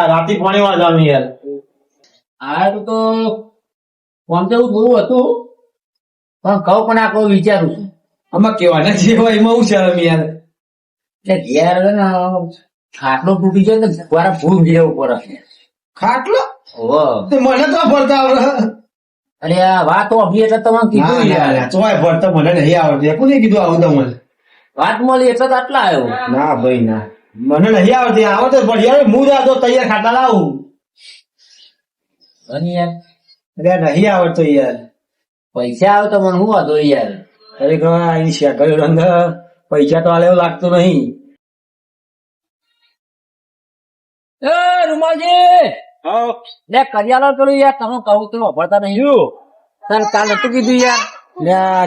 રાતે પાણી માં જવાનું યાર. આ તો ફોન તો એવું થોડું હતું પણ કહું પણ આ કોઈ વિચારું છું આમાં કેવાના જે હોય એમાં હું શરમ યાર. ઘેર ખાટલો તૂટી જાય ને મારા ભૂલ જેવું પડે. ખાટલો ઓહો. તે મને તો ભરતા આવડે. અરે આ વાત અભી એટલે તમારે કીધું યાર. તોય ભરતા મને નહીં આવડતું. કોને કીધું આવું તમને? વાત મળી એટલે તો આટલા આવ્યો. ના ભાઈ ના, મને નહીં આવડતી. આવડે પણ યાર હું જ આતો તૈયાર ખાટા લાવું. અને યાર અરે નહીં આવડતો યાર. પૈસા આવે તો મને શું વાંધો યાર. ખરેખર અહીં શેકડ્યો રંગ પૈસા તો આલે એવું લાગતું નહીં. એ રૂમાલજી લે કરિયાલો પેલું યાર તમે કહું તો વાપરતા નહીં. તને કાલ નતું કીધું યાર.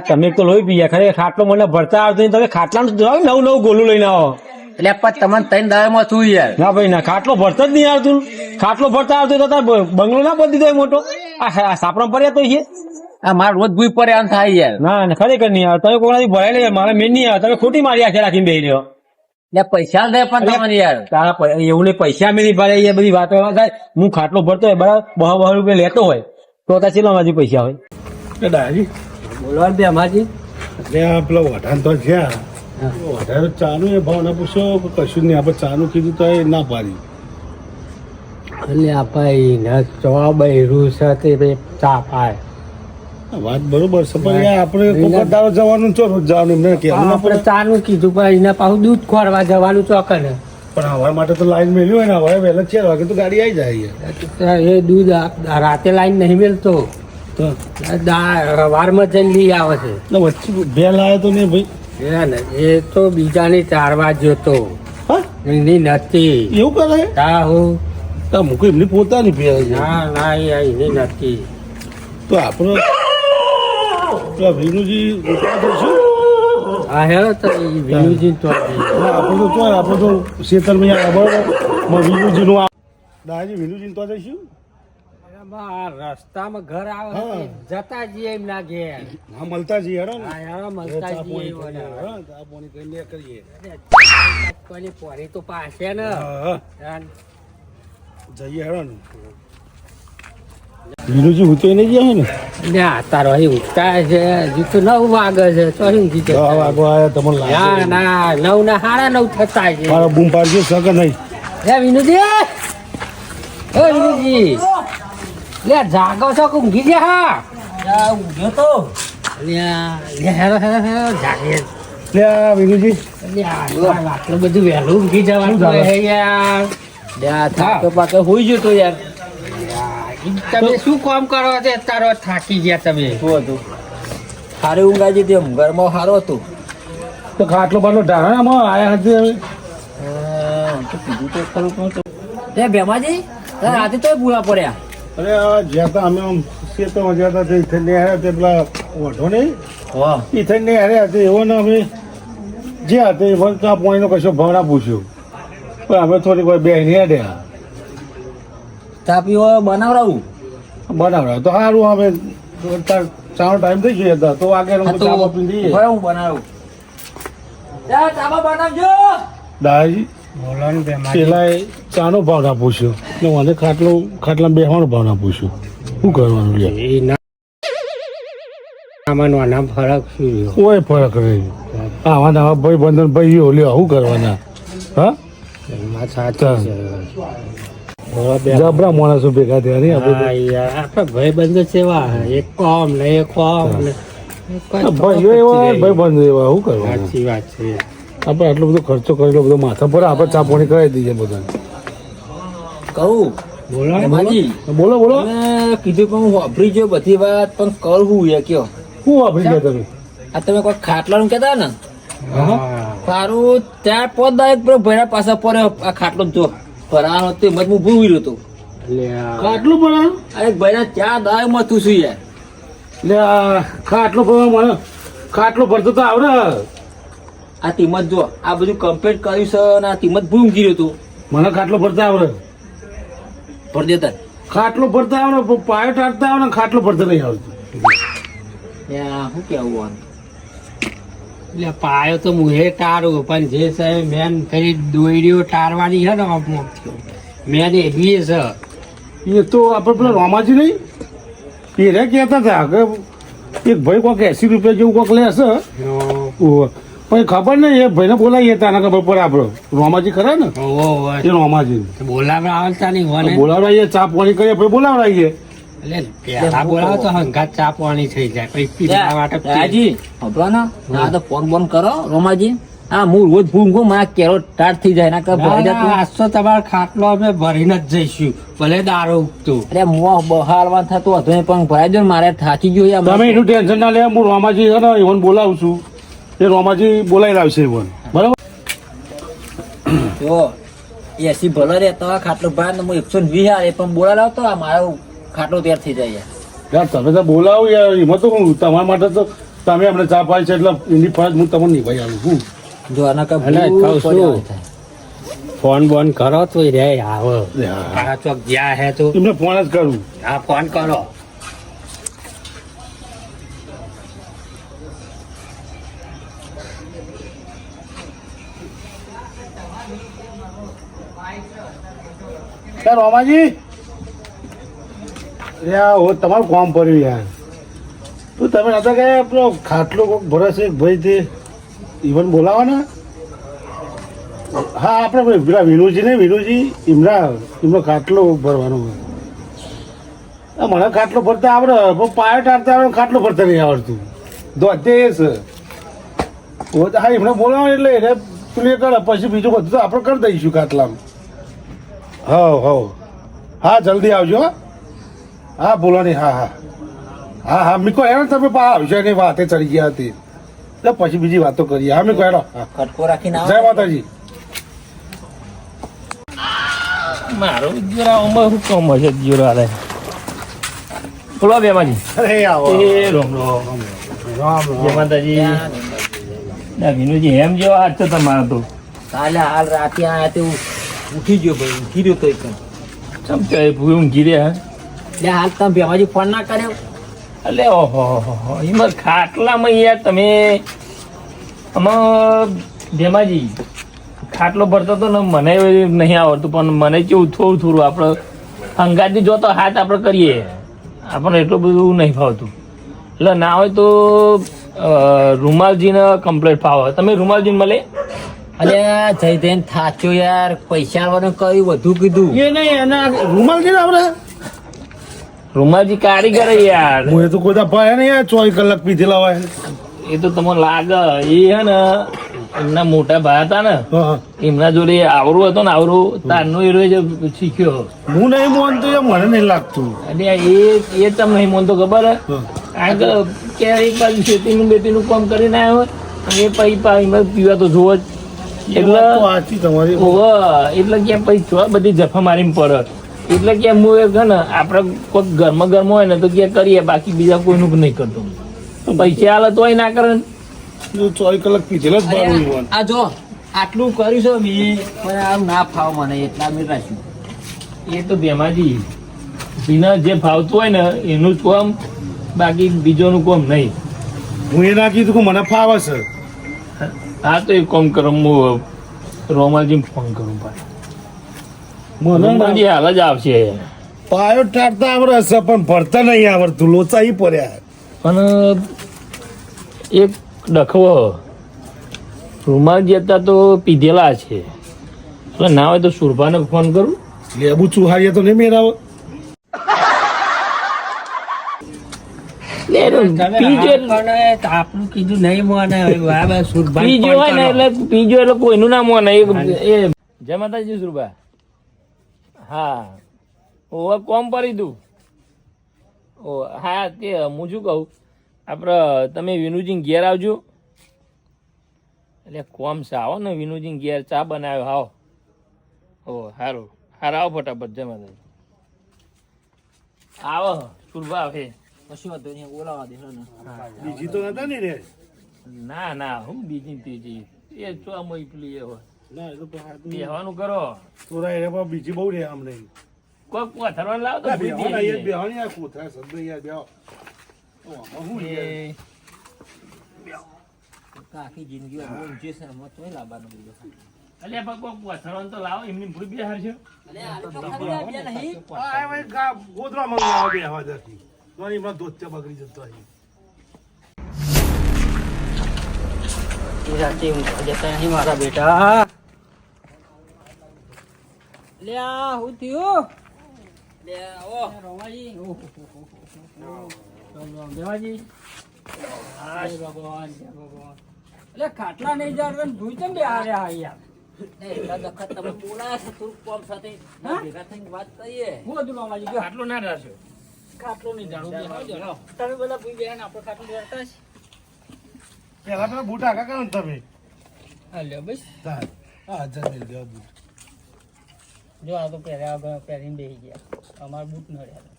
તમે તો લોહી પીયા. ખરે ખાટલો મને ભરતા આવતો નહીં. તમે ખાટલાનું નવું નવું ગોલું લઈને આવો. એટલે પણ તમને ત્રણ દાડામાં શું યાર. ના ભાઈ ના, ખાટલો ભરતા જ નહીં આવતું. ખાટલો ભરતા આવતો તો તાર બંગલો ના બધી દીધો મોટો. આ સાપરા પડ્યા તો છે. આ મારે રોજ ભૂઈ પડે આમ થાય યાર. ના ખરેખર નહીં આવે. તમે કોઈનાથી ભરાય નહીં. મારે મેન નહીં આવે. તમે ખોટી મારી આખે રાખીને બેસી રહ્યો. એટલે પૈસા દે પણ તમારે યાર. તારા એવું નહીં, પૈસા મેં ભરાય એ બધી વાતો થાય. હું ખાટલો ભરતો હોય બરાબર, 200 રૂપિયા લેતો હોય તો તાર ચેલા મારી પૈસા હોય. દાદાજી બોલવા દે અમાજી. એટલે આ પેલો વઢાણ તો જ્યાં વધારે ચાનું એ ભાવ ના પૂછો કશું નહીં. આપણે ચાનું કીધું તો એ ના પાડી. એટલે ભાઈ ને ચોબૈરું સાથે ચા પાય. વાત બરોબર છે પણ યાર આપણે કોક દાડો જવાનું છો, રોજ જવાનું એમને કહેવું ના આપણે પડે. ચા નું કીધું પણ એને પાછું દૂધ ખોરવા જવાનું ચોકને. પણ હવા માટે તો લાઈન મેલ્યું હોય ને, હવે વહેલા 4 વાગે તો ગાડી આવી જાય યાર. એ દૂધ રાતે લાઈન નહીં મેલતો, તો વારમાં જઈને લઈ આવે છે. એટલે વચ્ચે ભેલ આવ્યો તો નહીં ભાઈ. હે ને એ તો બીજાની ચારવા જોતો હા એની નથી. એવું કરે? તા હું તો મૂકો એમની પોતાની ભેલ છે. ના ના એની નથી. તો આપણે પેલા વિનુજી ઉભા થઈશું. હા હે તો વિનુજી તો આપણે તો ચોય, આપણે તો શેતરમાં બરોબર વિનુજી નું દાદાજી વિનુજી તો જઈશું. રસ્તામાં ઘર આવે હા. જતા જઈએ એમ ના ઘેર. હા મળતા જઈએ હેડો ને. હા, હા, મળતા ચા જઈએ પાણી કરીએ. એવાના. હા, ચા પાણી કરીને કરીએ. કોની પોરી તો પાસે ને. હા, હા. જઈએ હેડો ને. વિનુજી હું તો નહીં ગયા ને. ના તારો અહીં ઉઠતા છે હજુ તો 9 વાગે છે તો અહીં ઊંઘી જતા. 10 વાગવા આવ્યા તમને લાગે. ના ના 9 ના 9:30 થતા છે. મારા બૂમ પાડજો સગ નહીં. લે વિનુજી ઓ વિનુજી લે જાગો છો કે ઊંઘી ગયા? હા ઊંઘ્યો તો. લે હેરો હેરો હેરો જાગે. લે આ વિનુજી લે આટલું બધું વહેલું ઊંઘી જવાનું શું ચાલે? છે યાર. લે આ થાકો પાકે હોઈ ગયો તો યાર. તમે શું કામ કરો છો તારો થાકી ગયા તમે? શું હતું? સારી ઊંઘ આવી હતી. ઘરમાં સારું હતું. તો ખાટલો બાટલો ઢાણામાં આયા હતી હવે. તો કીધું તો ખરું પણ લે ભેમાજી રાતે તો પૂરા પડ્યા. અરે આ જ્યાં તા અમે આમ ખેતરમાં જ્યાં તા તે થઈને હાર્યા તે પેલા વઢો નહીં વાહ. એ થઈને હાર્યા તે એવો ને અમે જ્યાં તે વંકા પાણીનો કશો ભાવ ના પૂછ્યો પણ અમે થોડીક વાર બેહીને હેડ્યા. ચા પીવો બનાવડાવું. બનાવડા તો સારું. અમે ચાનો ટાઈમ થઈ ગયો હતા તો આગળ હા તો ચા પી દઈએ. હવે હું બનાવું. ચાબા બનાવજો. દાદાજી બોલો ને બે પેલા એ ચાનો ભાવ ના પૂછ્યો ને મને ખાટલા બેહવાનો ભાવ ના પૂછ્યો. શું કરવાનું લે? એ ના આમાં નાના ફરક શું રહ્યો? કોઈ ફરક નહીં. આવા નવા ભાઈ બંધન ભાઈઓ લ્યો શું કરવાના? હા એમાં સાચું છે. બોલો બે જબરા માણસો ભેગા થયા નહીં હા આપણે યાર આપડે ભાઈ બંધ સેવા એક કોમ ને એક કોમ ને તો. ભાઈઓ એવા ભાઈ બંધ એવા શું કરવાના? સાચી વાત છે. આપણે આટલો બધો ખર્ચો કરેલો બધો માથા પર આપણે ચા પાણી કરાવી દઈએ બધાને. કહું બોલો ભેમાજી બોલો બોલો. તમે કીધું કે હું વાપરી ગયો બધી વાત પણ કરવું યાર કયો. શું વાપરી ગયા તમે? આ તમે કોઈ ખાટલાનું કહેતા ને હા સારું ત્યાં પોદાયક ભર્યા પાછા પડે આ ખાટલો જો ભરાવાનો તે મત હું ભૂલી રહ્યો હતો. લે આ ખાટલું પણ આ એક ભાઈ ત્યાં દાય માં તું છું યાર. લે ખાટલું પણ મને ખાટલું ભરતો તો આવડે. આ કિંમત જો આ બધું કમ્પ્લીટ કર્યું છે અને આ કિંમત ભૂલી ગયું હતું મને ખાટલો ભરતા આવડે. ભર દેતા ખાટલો ભરતા આવે ને પાયો ટાળતા આવે ને ખાટલો ભરતા નહીં આવતું. શું કેવું આનું? એટલે પાયો તો મુહે તારું પણ જે સાહેબ મેન કરી દોયડીઓ તારવાની છે ને અમુક મેન એવી છે. એ તો આપણે પેલા રોમાજી નહીં એ રે કહેતા હતા કે એક ભાઈ કોઈક 80 રૂપિયા જેવું કોઈક લે છે. ઓહો. પણ ખબર નહીં એ ભાઈને બોલાવીએ તાના ખબર પડે આપણો રોમાજી ખરા ને એ રોમાજી બોલાવવા આવતા નહીં હોને બોલાવડાવીએ ચા પાણી કરીએ પછી બોલાવડાવીએ. એટલે પેલા બોલાવો તો હંગાત ચા પાણી થઈ જાય પછી પીવા માટે રાજી હબળો ને આ તો ફોન બોન કરો રોમાજી. હા હું રોજ ભૂંગું મારા કેરો ટાટ થઈ જાય ના કર ભરાઈ જતું. આજ તમારો ખાટલો અમે ભરીને જ જઈશું ભલે દારૂ ઉગતું. અરે મોં બહારવા થતું હતું પણ ભરાઈ દો ને મારે થાકી ગયો યાર. તમે એનું ટેન્શન ના લે હું રોમાજી છે ને ઈવન બોલાવું છું એ રોમાજી બોલાવી લાવશે ઈવન બરાબર. જો 80 ભલો રે તો ખાટલો ભાર ને હું 120 હારે પણ બોલા લાવતો આ મારો ખાટલો તૈયાર થઈ જાય યાર. યાર તમે તો બોલાવો યાર એમાં તો હું તમારા માટે તો તમે અમને ચા પાઈ છે એટલે એની ફરજ હું તમને નિભાઈ આવું છું. જો આના કઈ એટલે ભૂલ કહું છું. પડ્યો થાય. ફોન બોન કરો તો રે આવો આ ચોક જ્યાં હે તો એમને ફોન જ કરું. હા ફોન કરો. યાર રોમાજી યાર તમારું કામ પડ્યું યાર. તો તમે નતા ગયા પેલો ખાટલો કોક ભરાશે ભાઈ તે ઈવન બોલાવાના. હા આપણે પેલા વિનુજી ને વિનુજી એમનો ખાટલો ભરવાનો હોય. મને ખાટલો ભરતા આવડે પણ પાયો ટાળતા આવડે ખાટલો ભરતા નહીં આવડતું. દોડતે એ છે હા એમને બોલાવો એટલે એને પેલું કરે પછી બીજું બધું તો આપણે કરી દઈશું ખાટલામાં. હવ હા જલ્દી આવજો. હા બોલો નહીં હા મીકો હેરો તમે આવશો એની વાતે ચડી ગયા હતી એટલે પછી બીજી વાતો કરીએ. હા મીકો હેરો. ખટકો રાખીને જય માતાજી. મારો જીરાઓમાં શું કામ હશે જીરા બોલો બેમાજી. અરે આવો એ રોમ રોમ રામ જય માતાજી. ના વિનુજી એમ જેવો હાથ છે તમારો તો કાલે હાલ રાતે આયા તે ઉઠી ગયો ભાઈ ઉઠી ગયો તો એકદમ. ચમકે ઊંઘી રહ્યા એટલે હાલ તમે ભેમાજી ફોન ના કર્યો. એટલે ઓહો એમાં ખાટલામાં યાર તમે આમાં ભેમાજી ખાટલો ભરતો તો ને મને નહીં આવડતું પણ મને કેવું થોડું આપણે હંગાથી જોતો હાથ આપણે કરીએ આપણને એટલું બધું નહીં ફાવતું. એટલે ના હોય તો રૂમાલજીને કમ્પ્લેટ ફાવે. તમે રૂમાલજીને મળે અરે જઈ જઈને થાચો યાર પૈસા આવવાનું કયું વધુ કીધું. એ નહીં એના રૂમાલ છે ને આપણે રૂમાલજી કારીગર હે યાર. હું એ તો કોઈ દા ભાઈ ને યાર 24 કલાક પીધેલા હોય. એ તો તમને લાગે એ હે ને એમના મોટા ભાઈ હતા ને હા એમના જોડે આવરું હતો ને આવરું તારનો એરો જ શીખ્યો. હું નહીં માનતો યાર મને નહીં લાગતું. અને એ તમને નહીં માનતો ખબર હે કારણ કે એક બાજુ ખેતીનું બેતીનું કામ કરીને આવ્યો અને એ પૈસા પીવા તો જોવો જ એટલે સાચી તમારી. એટલે કે પછી બધી જફા મારી પડે એટલે કે હું એ છે ને આપણે કોઈ ઘરમાં હોય ને તો કે કરીએ બાકી બીજા કોઈનું નહીં કરતો. પૈસા હાલે તોય ના કરે 24 કલાક પીધેલા જ બારું ઈવન. આ જો આટલું કર્યું છે મેં પણ આ ના ફાવ મને એટલા મેં રાખ્યું. એ તો ભેમાજી બીના જે ફાવતું હોય ને એનું જ કામ બાકી બીજોનું કામ નહીં. હું એ ના કીધું કે મને ફાવે છે. હા તો એક કામ કરો હું રોમાલજી ફોન કરું પાછો. મને રોમાલજી હાલ જ આવશે પાયો ટાળતા આવડે છે પણ ભરતા નહીં આવડતું. લોચા ઈ પડ્યા. પણ એક ડખવો રૂમાલજી હતા તો પીધેલા છે એટલે ના હોય તો સુરભાને ફોન કરું. લેબુ ચુહાડીએ તો નહીં મેરાવે. આપણું કીધું નહીં મોને પીજો હોય ને એટલે પીજો એટલે કોઈનું ના મોને એ જય માતાજી સુરભા. હા ઓ કોમ પડી તું ઓ હા તે હું શું કહું આપણે તમે વિનુજી ઘેર આવજો. એટલે કોમ છે આવો ને વિનુજી ઘેર ચા બનાવ્યો આવો. ઓ સારું આવો ફટાફટ જય માતાજી. આવો સુરભા આવે. કશું વાંધો નહીં બોલાવા દે ને. બીજી તો નતા ને રે. ના હું બીજી ત્રીજી એ ચો મોઈ પેલી એ હોય ના એ તો બેહવાનું કરો. થોડા એને પણ બીજી બહુ રે આમ નહીં. કોઈ પથરવા લાવ તો ભૂઈ બેહો ને યાર, દે. બેહો ને યાર, કોથળા શબ્દ યાર, બેહો. ઓ, આમાં હું યાર? આખી જિંદગી અમુક જે છે એમાં તોય લાવવાનું બીજું. અલ્યા પણ કોઈ પથરવાનું તો લાવો એમની ભૂઈ બે હારશો. અલે આ તો ખરી આપ્યા નહીં. આ ભાઈ ગોદડા મંગાવો બેહવા જતી. તો એમાં ધોત્યા બગડી જતો અહીં. એ રાતે ઊંઘવા જતા નહીં મારા બેટા. લે આ હું થયું? લે આવો રમાજી. દેવાજી. જય ભગવાન, જય ભગવાન. એટલે ખાટલા નહીં જાડતા ને ભૂઈ કેમ બે હાર્યા યાર? એટલા વખત તમે બોલાયા છો થોડુંક કોમ સાથે ભેગા થઈને વાત કરીએ. હું હતું રમાજી ગયો. આટલું ના રહેશો. ખાટલો નહીં જાડો બે હાર્યો. તમે બધા ભૂઈ ગયા ને આપણે ખાટલું જાડતા છે. પેલા પેલા બૂટ આગા કરો ને તમે. હા લ્યો બસ. તાર. હા, જમી લ્યો બૂટ. જો આ તો પહેર્યા પહેરીને બેસી ગયા. અમારા બૂટ ન રહ્યા.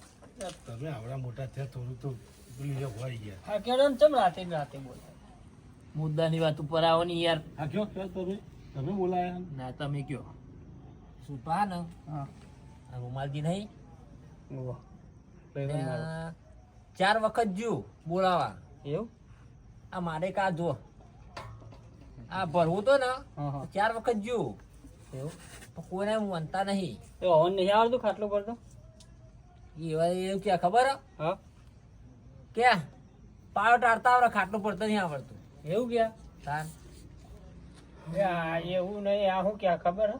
તમે આવડા મોટા થયા થોડું તો પેલું જે હોય ગયા. હા કેડો ને ચમ રાતે બોલે. મુદ્દાની વાત ઉપર આવો ને યાર. હા, કયો કયો તમે બોલાયા? ના તમે કયો. સુપા ને હા આ રૂમાલજી નહીં ઓહો. ત્યાં 4 વખત જ્યું બોલાવા. એવું આ મારે કા જો આ ભરવું તો ને હા હા 4 વખત જ્યું એવું પણ કોઈને માનતા નહીં. તો હવન નહીં આવડતું ખાટલો પર તો એવા એવું ક્યાં ખબર હે? હા ક્યાં પાયો ટાળતા આવડે ખાટલું પડતા નહીં આવડતું. એવું ક્યાં તાન એવું નહીં આ શું ક્યાં ખબર હે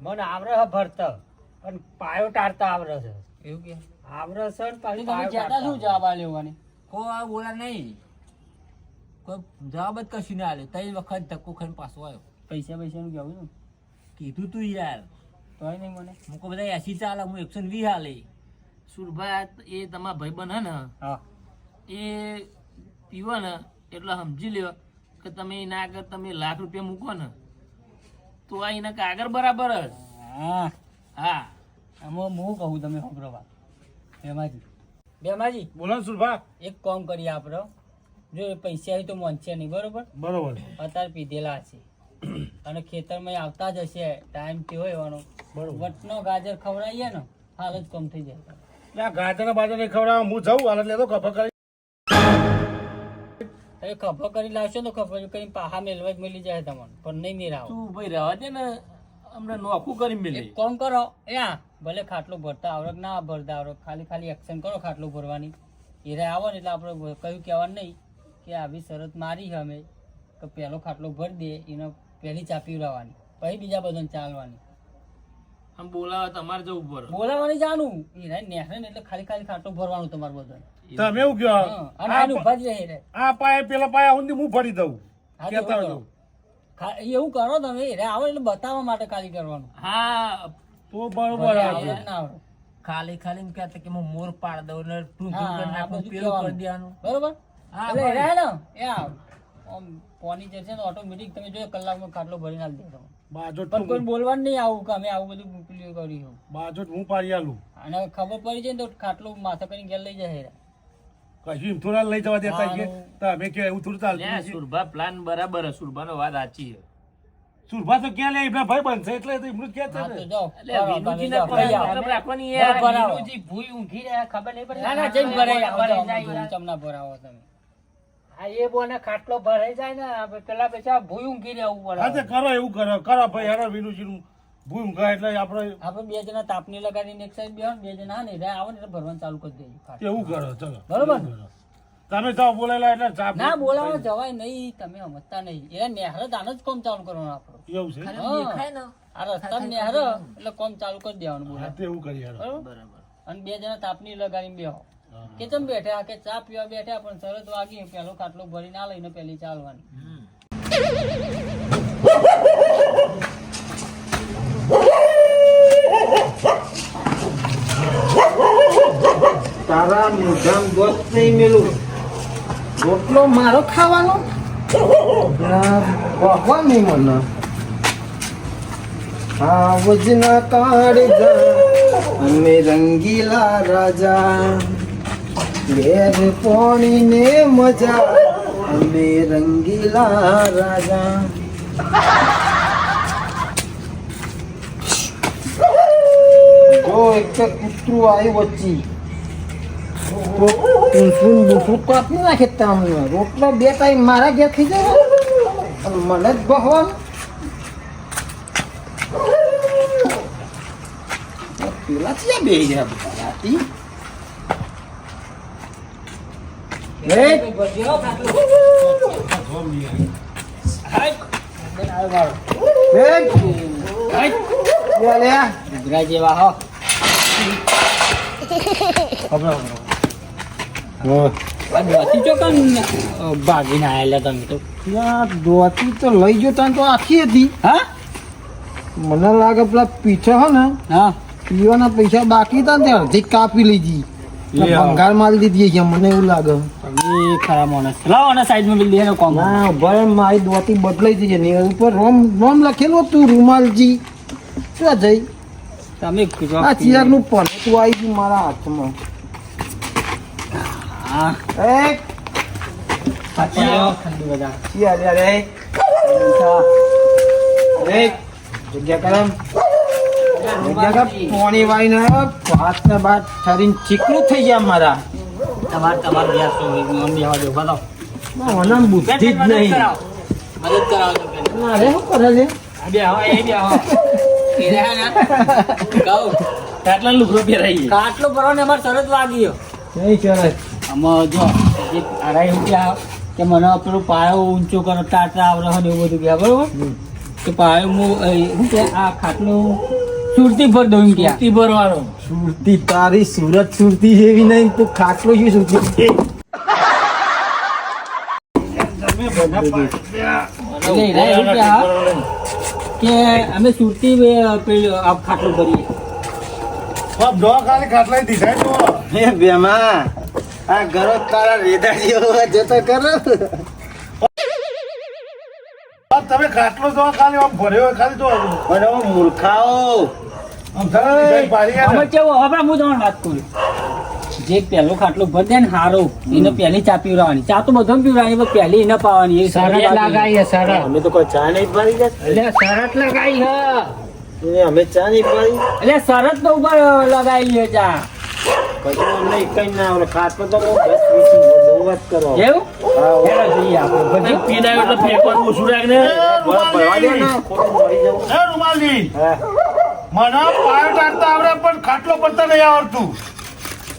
મને આવડે હે ભરતા પણ પાયો ટાળતા આવડે છે એવું ક્યાં આવડે છે ને પાછું તમે પાયો કહેતા ટાળતા શું જવાબ આ લેવાની કોઈ આ બોલા નહીં. કોઈ જવાબ જ કશું ના આલે. 3 વખત ધક્કો ખાઈને પાછો આવ્યો. પૈસાનું કેવું ને કીધું તું યાર. તોય નહીં મને હું કહું બધા 80 ચાલે હું 120 હાલે. સુરભા એ તમારા ભાઈબંધ હે ને હા એ પીવો ને એટલે સમજી લ્યો કે તમે એના આગળ તમે લાખ રૂપિયા મૂકો ને તો આ એના કાગળ બરાબર જ. હા હા આમાં હું કહું તમે સાંભળો વાત બેમાજી બોલો ને સુરભા. એક કામ કરીએ આપણે જો એ પૈસા હોય તો મોંચે નહીં બરોબર બરોબર અત્યારે પીધેલા હશે અને ખેતરમાં આવતા જ હશે ટાઈમ થયો એવાનો બરોબર. વટનો ગાજર ખવડાવીએ ને હાલ જ કમ થઈ જાય આ ગાજર બાજર નહીં ખવડાવવા હું જાઉં હાલત લેતો કફા કરી. એ ખભો કરી લાવશો ને ખભો કરી પાહા મેળવા જ મળી જાય તમને પણ નહીં મેળાવો તું ભાઈ રહેવા દે ને હમણાં નોખું કરી મેલે. એક કામ કરો ભલે ખાટલો ભરતા આવડે કે ના ભરતા આવડે ખાલી એક્શન કરો ખાટલો ભરવાની હીરા આવો ને એટલે આપણે કયું કહેવાનું નહીં કે આવી શરત મારી છે અમે કે પહેલો ખાટલો ભરી દે એને પહેલી ચા પીવડાવવાની પછી બીજા બધાને ચાલવાની આમ બોલાવે તમારે જવું પડે. બોલાવાની જાણું હીરા નેહરે ને એટલે ખાલી ખાટલો ભરવાનું તમારે બધાને તમે એવું કહો અને આને ઉભા જ રહે હીરા. આ પાયે પેલા પાયા સુધી હું ફરી દઉં. હા તો કહેતા એવું રહો. કરો. એવું કરો તમે હીરા આવો એટલે બતાવવા માટે ખાલી કરવાનું હા તો બરોબર ભલે આવશે. આવડે કે ના આવડે. ખાલી ખાલી કહેતા કે હું મોર પાડ દઉં ને ટૂંકું હા, કરી આ નાખું બધું પેલું કરી કહેવાનું. દેવાનું. બરોબર હા, એટલે બરાબર. હીરા હે ને એ આમ પોની જે છે ને ઓટોમેટિક તમે જો કલાકમાં ખાટલો ભરી નાખી દેતો બાજોટ પણ કોઈ બોલવાનું નહીં આવું કે અમે આવું બધું પેલું કર્યું બાજોટ હું પાડી આલું. અને ખબર પડી જાય ને તો ખાટલો માથા કરીને ઘેર લઈ જાય હીરા. કશું એમ થોડા લઈ જવા દેતા હા, કે તમે કે એવું થોડું ચાલતું લે, નથી. સુરભા પ્લાન બરાબર હે. સુરભાનો વાત સાચી છે. સુરભા તો ક્યાં લે એમના ભાઈ બનશે એટલે તો એમનું ક્યાં છે હા ને. તો જાઓ એટલે કરો, વિનુજીને તમે જાઓ, પણ લઈ આવો. મતલબ રાખવાની જાઓ, યાર. ભરાવો. વિનુજી ભૂઈ ઊંઘી રહ્યા, ખબર નહીં પડે. ના ના જઈને ભરાઈ આવો, જાઓ, ભરાઈ જાય. ચમના ભરાવો તમે હા એ બોને ખાટલો ભરાઈ જાય ને પેલા પૈસા ભૂઈ ઊંઘી રહેવું હા તે કરો એવું કરો ભાઈ હેરો વિનુજીનું ભૂ ઊંઘા એટલે આપણે આપણે 2 જણા તાપની લગાડીને એક સાઈડ બેહો 2 જણા હા ને હીરા આવો ને એટલે ભરવાનું ચાલુ કરી દેજો ખાટલો. એવું કરો ચલો. બરોબર. એવું કરો. તમે જાઓ બોલાયેલા એટલે ચા પી- ના બોલાવા જવાય નહીં તમે સમજતા નહીં એ નેહરે દાન જ કામ ચાલુ કરવાનું આપણું એવું છે ખાલી હા. દેખાય ને આ રસ્તા નેહરે એટલે કામ ચાલુ કરી દેવાનું બોલા હા તે એવું કરી હેરો. બરોબર બરાબર. અને 2 જણા તાપની લગાડીને બેહો હા. કે તમે બેઠા કે ચા પીવા બેઠા પણ શરત વાગી પેલો ખાટલો ભરી ના લઈને પેલી ચાલવાની તારા મોઢામ દોત નહીં મેલું રોટલો મારો ખાવાનો વહવા નહીં મને આવજના કાળજા અમે રંગીલા રાજા ઘેર પોણીને મજા અમે રંગીલા રાજા જો એક તો કૂતરું આવ્યું વચ્ચે ઊંસું બૂસું કાપી નાખે તમને રોટલો 2 ટાઈમ મારા ઘેર ખાઈ જાય અને મને જ ભગવાન પેલા છે બે ગયા બધા રાતી ગુજરાત જેવા હો ભાગીને આયેલા તમે તો દોતી તો લઈ ગયો ત્યાં તો આખી હતી હા મને લાગે પેલા પીછે હો ને હા પીવાના પૈસા બાકી હતા ને તે અડધી કાપી લીધી ભંગાર મારી દીધી છે મને એવું લાગે એ ખરા માણસ લાવો અને સાઈડમાં બિલ દે કોમ ના ભાઈ મારી દોતી બદલાઈ હતી ને ઉપર રોમ લખેલું હતું રૂમાલજી શું જઈ તમે આ ચિરાગનું પલટું આવી ગયું મારા હાથમાં હા એક ચિયા રે એક જગ્યા કરમ જગ્યા કર પોણી વાઈને હાથ ને બાદ ઠરીને ચીકણું થઈ ગયા મારા તમારે વ્યાસ તો મમ્મી હવા દો બતાવો મને બુદ્ધિ જ નહીં મદદ કરાવો તો પેલા અરે શું કરે છે બે હવા એ બે હવા એ રહ્યા ને કહું આટલા લુગડો પહેરાઈએ કાટલો ભરવાને અમારે સરસ વાગ્યો નહીં ચાલે આમાં જો જે આરાઈ એવું ક્યાં કે મને પેલું પાયો ઊંચો કરો ટાટા આવડે હોય ને એવું બધું ક્યાં બરોબર તો પાયો હું કે આ ખાટલું સુરતી ભર દઉં ક્યાં સુરતી ભરવાનો સુરતી તારી સુરત સુરતી જેવી નહીં તું ખાટલો શું સુરતી એટલે એરા એવું ક્યાં કે અમે સુરતી પેલું આ ખાટલું ભરીએ ખાલી ખાટલા દીધા તો હે બેમાં આ ઘરો તારા રેદા જેવો જતો કરો તમે ખાટલો જો ખાલી આમ ભર્યો હોય ખાલી જો અને ઓ મૂર્ખાઓ આમ ધરાવી પાડી ગયા અમે ને. કેવું હવે હું તમને વાત કરું જે પહેલો ખાટલો ભર દે ને હારો એને પહેલી ચા પીવડાવવાની ચા તો બધો પીવડાવવાની પણ પહેલી એને પાવાની એ શરત લગાઈ શરત અમે તો કોઈ ચા નહીં પાડી ગયા એટલે શરત લગાઈ હ અમે ચા નહીં પાડી એટલે શરત તો ઉપર લગાવેલી છે ચા કશું અમને કઈ ના આવડે ખાટલો તો બહુ બસ વીસી બહુ વાત કરો એવું હેલો જોઈએ આપણે પછી પીનાય એટલે ફેંકવાનું ઓછું રાખ ને ભરવા દે ને ખોટું મરી જવું એ રૂમાલજી હા મને પાયો ટાળતા આવડે પણ ખાટલો પડતા નહીં આવડતું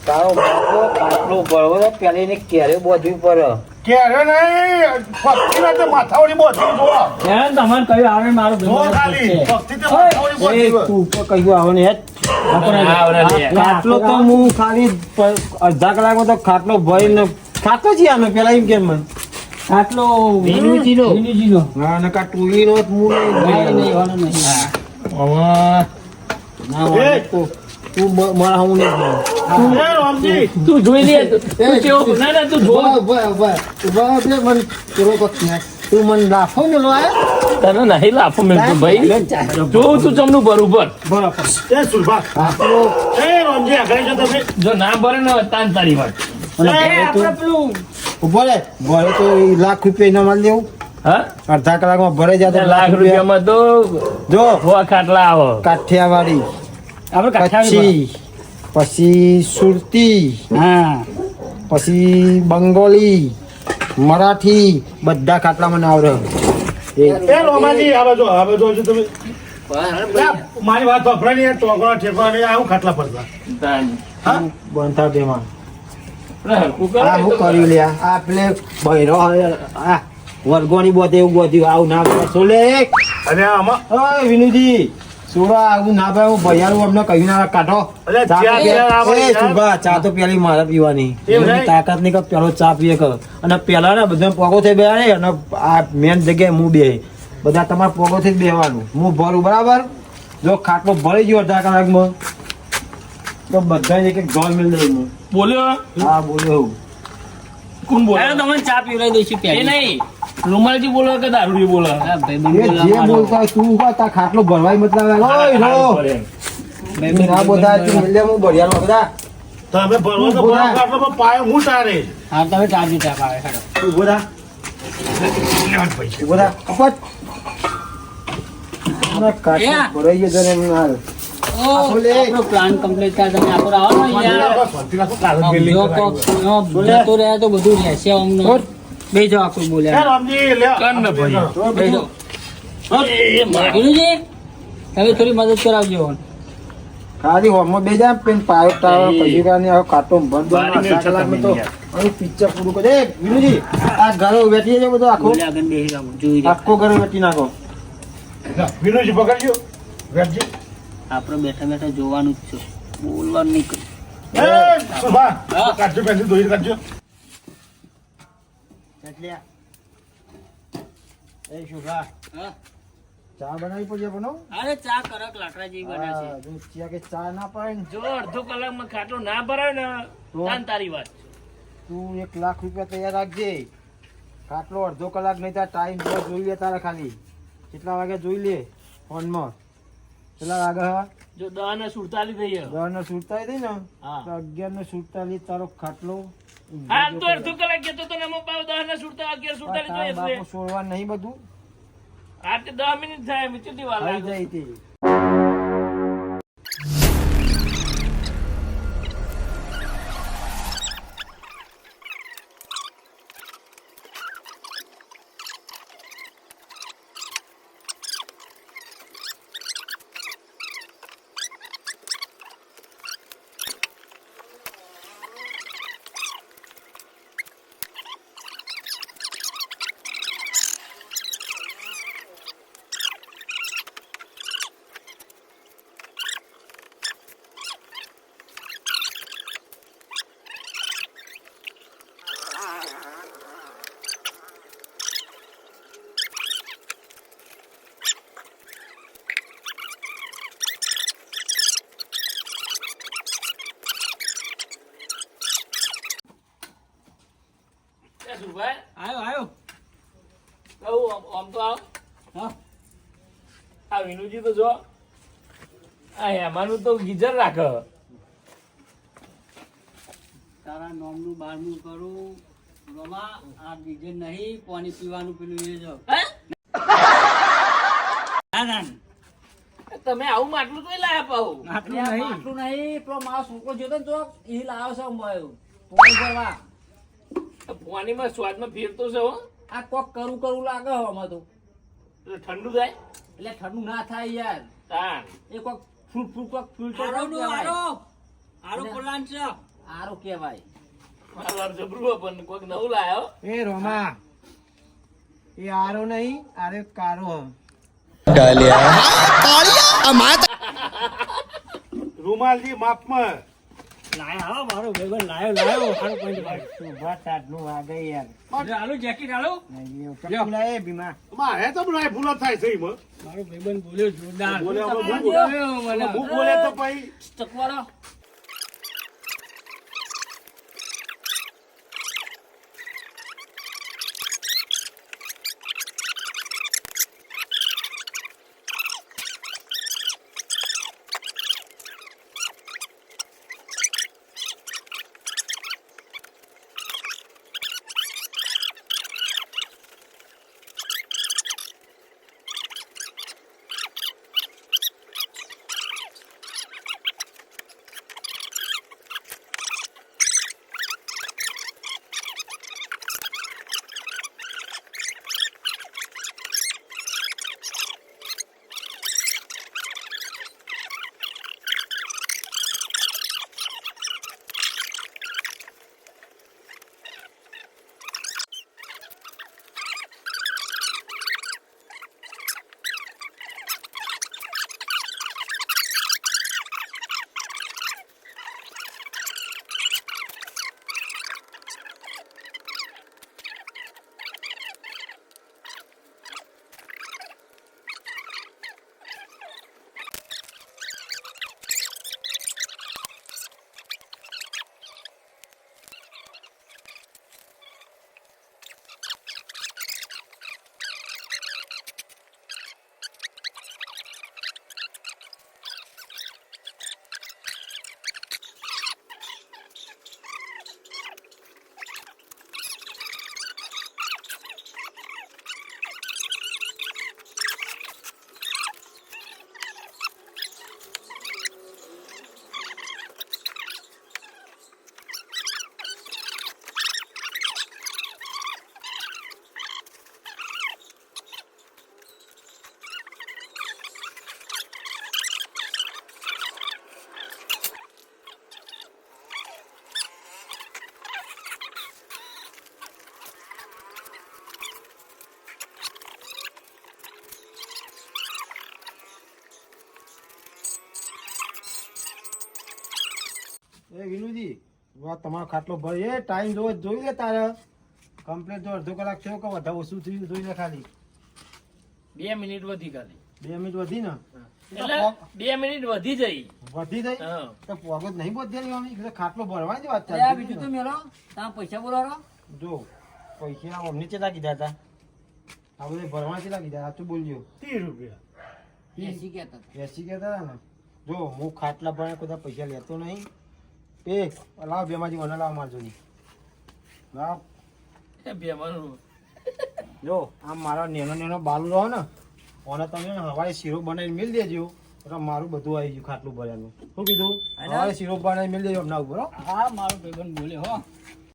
તારો બાપો ખાટલો ભરવો તો પેલી એને ક્યારે બોધવી પડે ક્યારે નહીં ભક્તિ ના તે માથાવડી બોધી જોવા હેરાન તમને કહ્યું આવે મારું જો ખાલી ભક્તિ તે માથાવડી બોધી એ તું ઉપર કહ્યું આવે ને હેડ. આવડે લે. ખાટલો તો હું ખાલી અડધા કલાકમાં તો ખાટલો ભરીને ખાતો છે આનો પેલા એમ કેમ મને ખાટલો વિનુજીનો. વિનુજીનો હા ને કા ટુલીનો જ હું નહીં નહીં વાનો નહીં ના વાંધો તો તું મારા હું નહીં બોલું. એ રામજી તું જોઈ લે તું કેવો ના ના તું જો ઉભા એટલે મને પેલો પક્ષ તું મને લાફો મેલો આયો તને નહીં લાફો મેળતું ભાઈ જો તું ચમનું ભરું ભર બરાબર એ સુરભા ખાટલો એ રામજી આગળ જો તમે જો ના ભરે ને તાન તારી વાત મને એ ભરે તો આપણે પેલું ઉભો રે ભરે તો એ લાખ રૂપિયા ઇનામ આલી દેવું હા અડધા કલાકમાં ભરે જાય તો લાખ રૂપિયામાં તો જો હવા ખાટલા આવો કાઠિયાવાડી આપણે કાઠિયાવાડી પછી સુરતી હા પછી બંગોલી મરાઠી બધા ખાટલા મને આવડે એ રામાજી આ બાજુ હજુ તમે મારી વાત વપરાય નહીં ચોકડા ઠેકવા નહીં આવું ખાટલા પડતા હા બંધ થાવ તેમાં હરખું કરે આ હું તો કર્યું લ્યા આ પેલે ભૈરો આ વર્ગોની બોતે એવું ગોત્યું આવું ના ભાઈ સોલે અને આમાં ઓય વિનુજી સુરા આવું ના ભાઈ હું ભૈયાનું અમને કહ્યું ના કાઢો અલે ચા ચા પીએ. પીએ, આવો એ યાર. સુભા, ચા તો પેલી મારે પીવાની એવું એની નહીં? તાકાત નહીં કે પેલો ચા પીએ કર અને પેલા ને બધા પોગો થઈ બે અને આ મેન જગ્યાએ હું બે બધા તમારે પોગો થી જ બેહવાનું હું ભરું બરાબર જો ખાટલો ભરી ગયો અડધા કલાકમાં તો બધા એક એક ઢોલ મિલ દઉં હું. બોલ્યો હા બોલ્યો હું. કોણ બોલે અરે તમને ચા પીવડાવી દઈશું એ પહેલી નહીં રૂમાલજી બોલો કે દારૂડી બોલો હા, ભાઈ એ બંધ જે બોલતા હોય તું ઉભા, તાર ખાટલો ભરવાય મતલબ ઓય રો ના બધા તું મિલ દે હું ભરિયાનો બધા તમે ભરવો તો ભરો ખાટલામાં પાયો હું તારે હા તમે ચાર્જી ચા પાવે ખરો તું ઉભો થા ઉભો થા કપટ ના ખાટલો ભરાઈ ગયો તને એમ ના હાલ. આખો લે. આપણો પ્લાન કમ્પ્લીટ થાય તમે આખો આવો ને યાર સમજો કોક જતો રહે તો બધું રહેશે અમને બે જાઓ આખું બોલ્યા રામજી લ્યો. કર ને ભાઈ બે જાઓ ગુરુજી તમે થોડી મદદ કરાવજો ખાલી હોમમાં બે જા પેન પાઇપ ટાવર પછી કાની આ કાટો બંધ બારી મેં છે તમે તો યાર. હવે પિક્ચર પૂરું કરે વિનુજી આ ઘરો વેઠી છે બધું આખો બોલ્યા આગળ બેસી જાઓ જોઈ લે આખો ઘરો વેઠી નાખો વિનુજી પકડજો વેચજી. આપણે બેઠા બેઠા જોવાનું જ છે બોલવાનું નહીં કઈ. એ સુભા કાઢજો પેન્સિલ ધોઈ કાઢજો. એટલે એ શુભા હા ચા બનાવી પડશે પણ હો. અરે ચા કરક લાકડા જેવી બને છે જો ચિયા કે ચા ના પાડે ને જો અડધો કલાકમાં ખાટલો ના ભરાય ને તાન તારી વાત. તું 1 લાખ રૂપિયા તૈયાર રાખજે ખાટલો અડધો કલાક નહીં તાર ટાઈમ જોઈ લે તારે ખાલી કેટલા વાગે જોઈ લે ફોનમાં કેટલા વાગે હા જો 10:47 થઈ ગયો. 10:47 થઈ ને હા. તો 11:47 તારો ખાટલો હા તો અડધો કલાક ગયો તો એમાં પાછો 10:47 તારા 11:47 બાપુ છોડવા નહીં બધું આ તે 10 મિનિટ થાય એમ કેટલી વાર થઈ લાગે? જાય તે એ શું ભાઈ? આવ્યો કહું આમ તો આવ. હા આ વિનુજી તો જો આ હેમાનું તો ગીઝર રાખે. તારા નોમનું બારનું કરું રમા આ બીજે નહીં પાણી પીવાનું પેલું એ જો હે? ના ના તમે આવું માટલું તો લાયા પાઉ. આટલું અલ્યા, નહીં માટલું નહીં પેલો મારો છોકરો જોતો ને તો એ લાવ્યો છે અંબાયો. પોણી ભરવા પાણીમાં સ્વાદમાં ફેર તો છે હો. આ કોક કરું લાગે છે આમાં તો એટલે ઠંડુ થાય એટલે ઠંડુ ના થાય યાર તાન. એ કોક ફૂટ કોક ફિલ્ટર આરો પ્લાન છે આરો કહેવાય. મારું વાર જબરું હો, પણ કોઈક નવું લાયો. એ રોમા એ આરો નહીં આરે કારો રૂમાલજી માપમાં લાયા હા મારો ભાઈબંધ લાયો હારો પોઈન્ટ માર્યો શુભા તાટનું વાગે યાર આલુ જેકેટ આલુ ચપ્પુ લાય ભીમા મારે તો બનાય ભૂલો થાય છે એમાં. મારો ભાઈબંધ બોલ્યો જોરદાર બોલે હવે હું બોલ્યો મને હું બોલે તો પછી ચકવાળો હવે તમારો ખાટલો ભરીએ ટાઈમ જોઈ લે તારે કમ્પ્લીટ જો અડધો કલાક થયો કે વધારે ઓછું થયું જોઈ લે ખાલી 2 મિનિટ વધી ખાલી 2 મિનિટ વધી ને એટલે 2 મિનિટ વધી જઈ વધી થઈ હા તો પોગો જ નહીં બધે ખાટલો ભરવાની જ વાત આ ચાલતી બીજું તો હતી ને. મેલો તમે પૈસા બોલાવો જો પૈસા અમને ચેલા કીધા હતા આ બધે ભરવા ચેલા કીધા સાચું બોલજો 30 રૂપિયા 80 કહેતા હતા. 80 કહેતા હતા ને જો હું ખાટલા ભરવા બધા પૈસા લેતો નહીં એ લાવ બેમાંથી મને લાવ મારજો નહીં લાવ એ બેમાનું જો આમ મારા નેનો બાલુ રહો ને ઓને તમે હવારે શીરો બનાવીને મિલ દેજો એટલે મારું બધું આવી ગયું ખાટલું ભર્યાનું શું કીધું હવારે શીરો બનાવીને મિલ દેજો હમણાં ઉપર હો. હા મારો ભાઈબંધ બોલે હો